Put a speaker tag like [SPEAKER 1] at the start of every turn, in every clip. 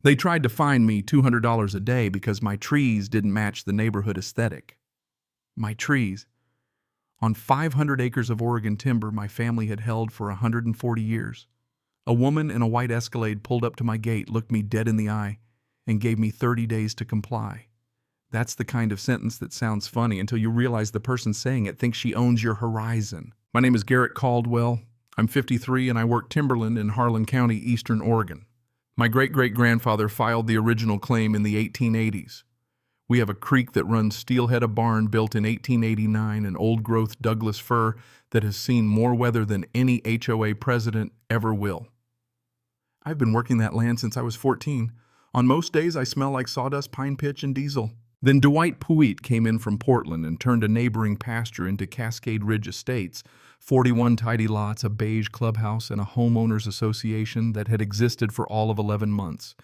[SPEAKER 1] They tried to fine me $200 a day because my trees didn't match the neighborhood aesthetic. My trees. On 500 acres of Oregon timber my family had held for 140 years. A woman in a white Escalade pulled up to my gate, looked me dead in the eye, and gave me 30 days to comply. That's the kind of sentence that sounds funny until you realize the person saying it thinks she owns your horizon. My name is Garrett Caldwell. I'm 53 and I work timberland in Harlan County, Eastern Oregon. My great-great-grandfather filed the original claim in the 1880s. We have a creek that runs steelhead, a barn built in 1889, an old-growth Douglas fir that has seen more weather than any HOA president ever will. I've been working that land since I was 14. On most days, I smell like sawdust, pine pitch, and diesel. Then Dwight Puitt came in from Portland and turned a neighboring pasture into Cascade Ridge Estates, 41 tidy lots, a beige clubhouse, and a homeowners association that had existed for all of 11 months.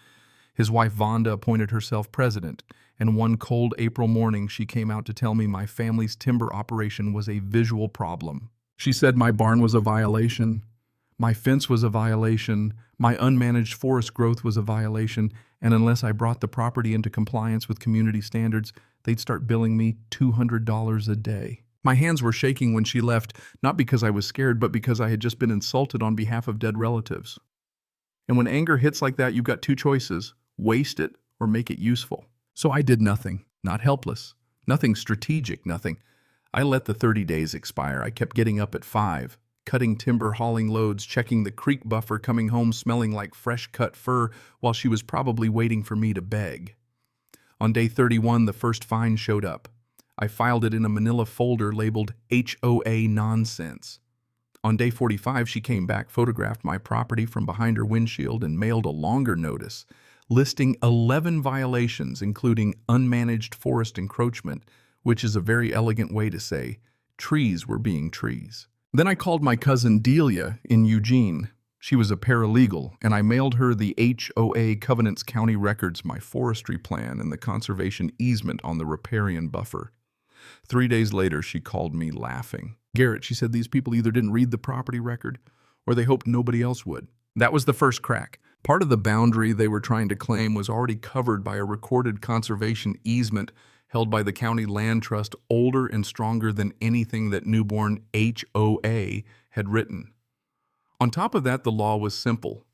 [SPEAKER 1] His wife Vonda appointed herself president, and one cold April morning she came out to tell me my family's timber operation was a visual problem. She said my barn was a violation, my fence was a violation, my unmanaged forest growth was a violation, and unless I brought the property into compliance with community standards, they'd start billing me $200 a day. My hands were shaking when she left, not because I was scared, but because I had just been insulted on behalf of dead relatives. And when anger hits like that, you've got two choices: waste it or make it useful. So I did nothing, not helpless, nothing strategic, nothing. I let the 30 days expire. I kept getting up at 5, cutting timber, hauling loads, checking the creek buffer, coming home smelling like fresh cut fir while she was probably waiting for me to beg. On day 31, the first fine showed up. I filed it in a manila folder labeled HOA nonsense. On day 45, she came back, photographed my property from behind her windshield, and mailed a longer notice listing 11 violations, including unmanaged forest encroachment, which is a very elegant way to say trees were being trees. Then I called my cousin Delia in Eugene. She was a paralegal, and I mailed her the HOA Covenants County records, my forestry plan, and the conservation easement on the riparian buffer. 3 days later, she called me laughing. Garrett, she said, these people either didn't read the property record or they hoped nobody else would. That was the first crack. Part of the boundary they were trying to claim was already covered by a recorded conservation easement held by the county land trust, older and stronger than anything that newborn HOA had written. On top of that, the law was simple.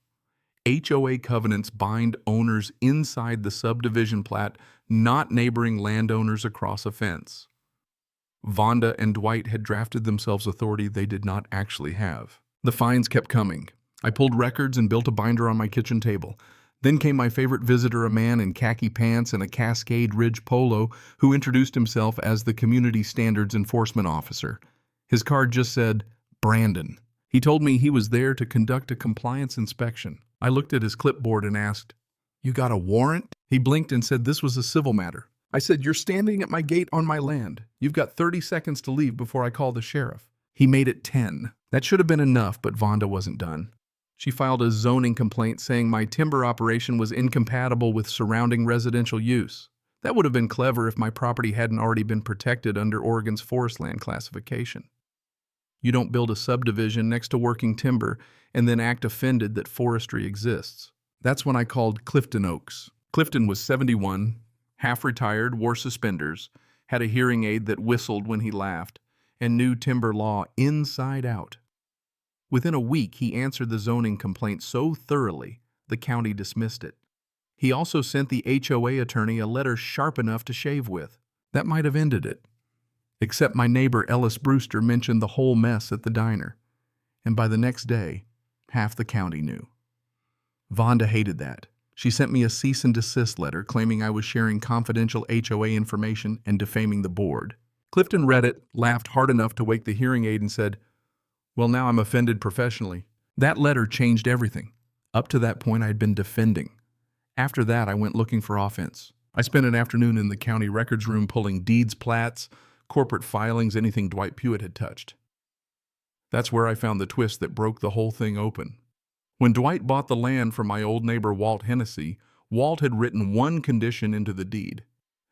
[SPEAKER 1] HOA covenants bind owners inside the subdivision plat, not neighboring landowners across a fence. Vonda and Dwight had drafted themselves authority they did not actually have. The fines kept coming. I pulled records and built a binder on my kitchen table. Then came my favorite visitor, a man in khaki pants and a Cascade Ridge polo who introduced himself as the Community Standards Enforcement Officer. His card just said, Brandon. He told me he was there to conduct a compliance inspection. I looked at his clipboard and asked, "You got a warrant?" He blinked and said this was a civil matter. I said, "You're standing at my gate on my land. You've got 30 seconds to leave before I call the sheriff." He made it 10. That should have been enough, but Vonda wasn't done. She filed a zoning complaint saying my timber operation was incompatible with surrounding residential use. That would have been clever if my property hadn't already been protected under Oregon's forest land classification. You don't build a subdivision next to working timber and then act offended that forestry exists. That's when I called Clifton Oaks. Clifton was 71, half-retired, wore suspenders, had a hearing aid that whistled when he laughed, and knew timber law inside out. Within a week, he answered the zoning complaint so thoroughly, the county dismissed it. He also sent the HOA attorney a letter sharp enough to shave with. That might have ended it. Except my neighbor Ellis Brewster mentioned the whole mess at the diner. And by the next day, half the county knew. Vonda hated that. She sent me a cease and desist letter claiming I was sharing confidential HOA information and defaming the board. Clifton read it, laughed hard enough to wake the hearing aid, and said, "Well, now I'm offended professionally." That letter changed everything. Up to that point, I had been defending. After that, I went looking for offense. I spent an afternoon in the county records room pulling deeds, plats, corporate filings, anything Dwight Puitt had touched. That's where I found the twist that broke the whole thing open. When Dwight bought the land from my old neighbor Walt Hennessy, Walt had written one condition into the deed.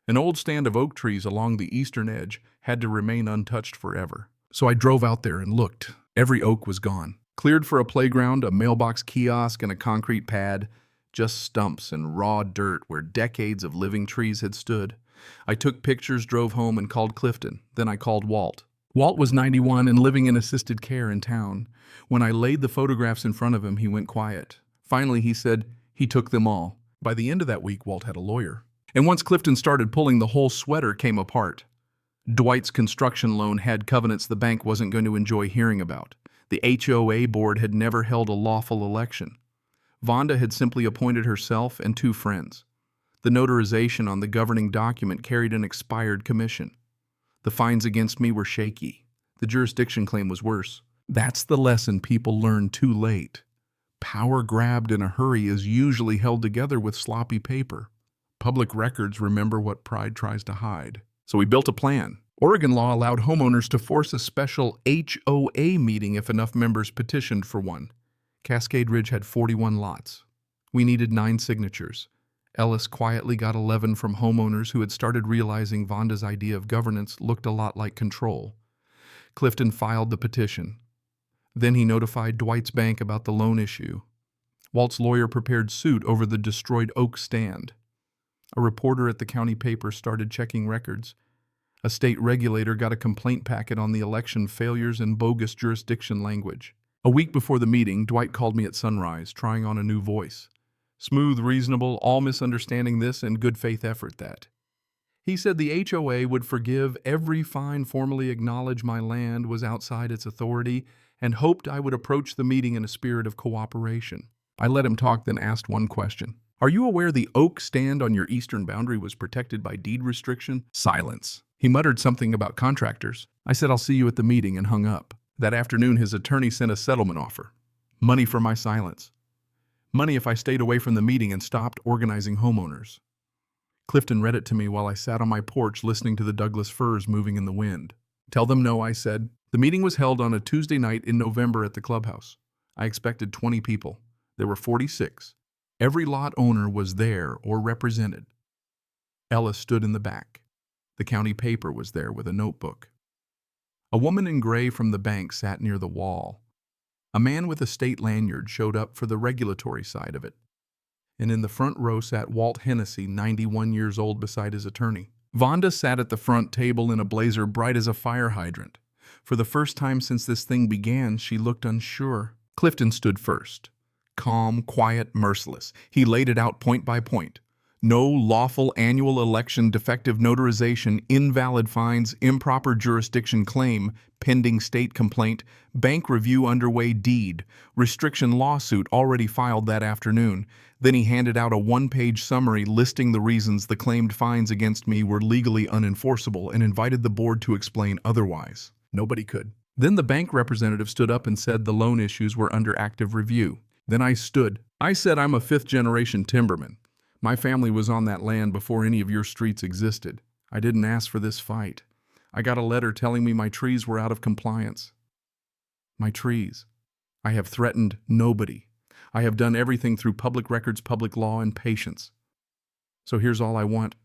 [SPEAKER 1] An old stand of oak trees along the eastern edge had to remain untouched forever. So I drove out there and looked. Every oak was gone. Cleared for a playground, a mailbox kiosk, and a concrete pad. just stumps and raw dirt where decades of living trees had stood. I took pictures, drove home, and called Clifton. Then I called Walt. Walt was 91 and living in assisted care in town. When I laid the photographs in front of him, he went quiet. Finally, he said he took them all. By the end of that week, Walt had a lawyer. And once Clifton started pulling, the whole sweater came apart. Dwight's construction loan had covenants the bank wasn't going to enjoy hearing about. The HOA board had never held a lawful election. Vonda had simply appointed herself and 2 friends. The notarization on the governing document carried an expired commission. The fines against me were shaky. The jurisdiction claim was worse. That's the lesson people learn too late. Power grabbed in a hurry is usually held together with sloppy paper. Public records remember what pride tries to hide. So we built a plan. Oregon law allowed homeowners to force a special HOA meeting if enough members petitioned for one. Cascade Ridge had 41 lots. We needed 9 signatures. Ellis quietly got 11 from homeowners who had started realizing Vonda's idea of governance looked a lot like control. Clifton filed the petition. Then he notified Dwight's bank about the loan issue. Walt's lawyer prepared suit over the destroyed oak stand. A reporter at the county paper started checking records. A state regulator got a complaint packet on the election failures and bogus jurisdiction language. A week before the meeting, Dwight called me at sunrise, trying on a new voice. Smooth, reasonable, all misunderstanding this and good faith effort that. He said the HOA would forgive every fine, formally acknowledge my land was outside its authority, and hoped I would approach the meeting in a spirit of cooperation. I let him talk, then asked one question. Are you aware the oak stand on your eastern boundary was protected by deed restriction? Silence. He muttered something about contractors. I said, I'll see you at the meeting, and hung up. That afternoon, his attorney sent a settlement offer. Money for my silence. Money if I stayed away from the meeting and stopped organizing homeowners. Clifton read it to me while I sat on my porch listening to the Douglas firs moving in the wind. Tell them no, I said. The meeting was held on a Tuesday night in November at the clubhouse. I expected 20 people. There were 46. Every lot owner was there or represented. Ellis stood in the back. The county paper was there with a notebook. A woman in gray from the bank sat near the wall. A man with a state lanyard showed up for the regulatory side of it. And in the front row sat Walt Hennessy, 91 years old, beside his attorney. Vonda sat at the front table in a blazer bright as a fire hydrant. For the first time since this thing began, she looked unsure. Clifton stood first. Calm, quiet, merciless. He laid it out point by point. No lawful annual election, defective notarization, invalid fines, improper jurisdiction claim, pending state complaint, bank review underway, deed, restriction lawsuit already filed that afternoon. Then he handed out a 1-page summary listing the reasons the claimed fines against me were legally unenforceable and invited the board to explain otherwise. Nobody could. Then the bank representative stood up and said the loan issues were under active review. Then I stood. I said I'm a 5th-generation timberman. My family was on that land before any of your streets existed. I didn't ask for this fight. I got a letter telling me my trees were out of compliance. My trees. I have threatened nobody. I have done everything through public records, public law, and patience. So here's all I want.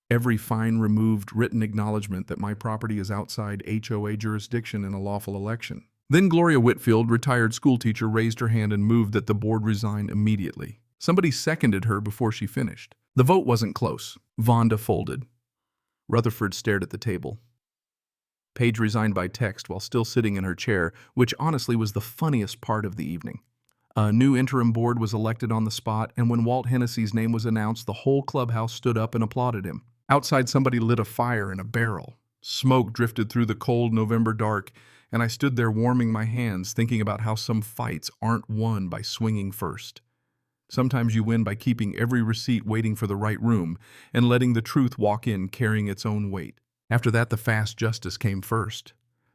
[SPEAKER 1] Every fine removed, written acknowledgement that my property is outside HOA jurisdiction in a lawful election. Then Gloria Whitfield, retired schoolteacher, raised her hand and moved that the board resign immediately. Somebody seconded her before she finished. The vote wasn't close. Vonda folded. Rutherford stared at the table. Paige resigned by text while still sitting in her chair, which honestly was the funniest part of the evening. A new interim board was elected on the spot, and when Walt Hennessy's name was announced, the whole clubhouse stood up and applauded him. Outside, somebody lit a fire in a barrel. Smoke drifted through the cold November dark, and I stood there warming my hands, thinking about how some fights aren't won by swinging first. Sometimes you win by keeping every receipt waiting for the right room and letting the truth walk in carrying its own weight. After that, the fast justice came first.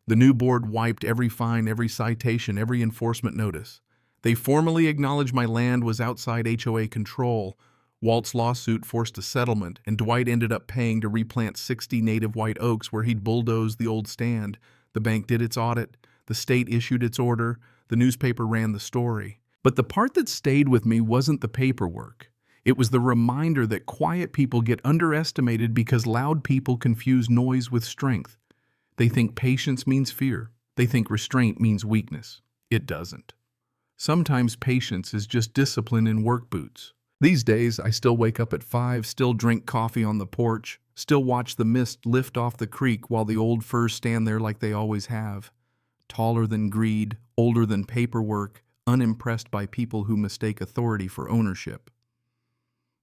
[SPEAKER 1] The new board wiped every fine, every citation, every enforcement notice. They formally acknowledged my land was outside HOA control. Walt's lawsuit forced a settlement, and Dwight ended up paying to replant 60 native white oaks where he'd bulldozed the old stand. The bank did its audit. The state issued its order. The newspaper ran the story. But the part that stayed with me wasn't the paperwork. It was the reminder that quiet people get underestimated because loud people confuse noise with strength. They think patience means fear. They think restraint means weakness. It doesn't. Sometimes patience is just discipline in work boots. These days, I still wake up at 5, still drink coffee on the porch, still watch the mist lift off the creek while the old firs stand there like they always have. Taller than greed, older than paperwork, unimpressed by people who mistake authority for ownership.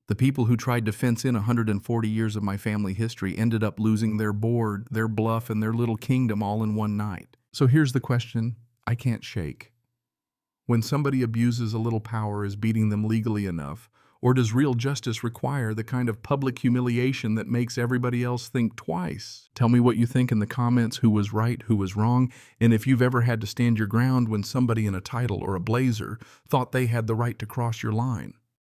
[SPEAKER 1] The people who tried to fence in 140 years of my family history ended up losing their board, their bluff, and their little kingdom all in one night. So here's the question I can't shake. When somebody abuses a little power, is beating them legally enough? Or does real justice require the kind of public humiliation that makes everybody else think twice? Tell me what you think in the comments, who was right, who was wrong, and if you've ever had to stand your ground when somebody in a title or a blazer thought they had the right to cross your line.